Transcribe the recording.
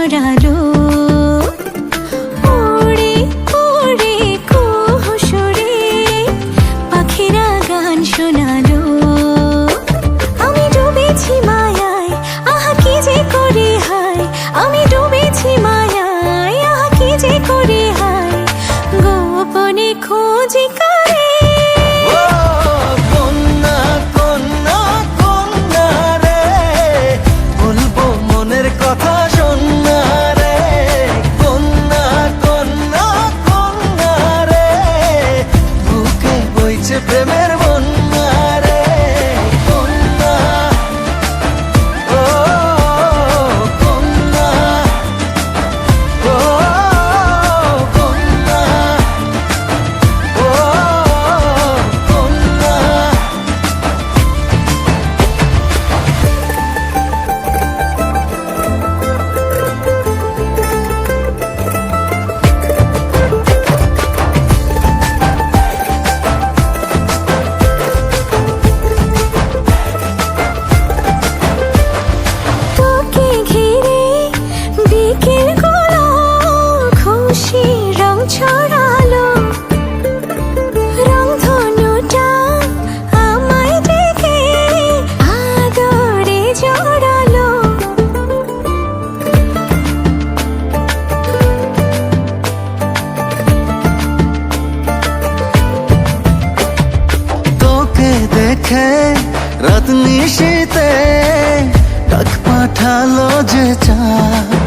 ছড়ালো। উড়ে উড়ে কুহু সুরে পাখিরা গান শোনালো। আমি ডুবেছি মায়ায়, আহা কি যে করি হায়। আমি ডুবেছি মায়ায়, আহা কি যে করি হায়। গোপনে খোঁজি করে প্রেমের বন্যা রে কন্যা, ও কন্যা, ও কন্যা, ও কন্যা। ছড়ালো রংধনুটা আমায় ডেকে আদরে জড়ালো। তোকে দেখে রাত নিশীতে ডাক পাঠালো যে চাঁদ।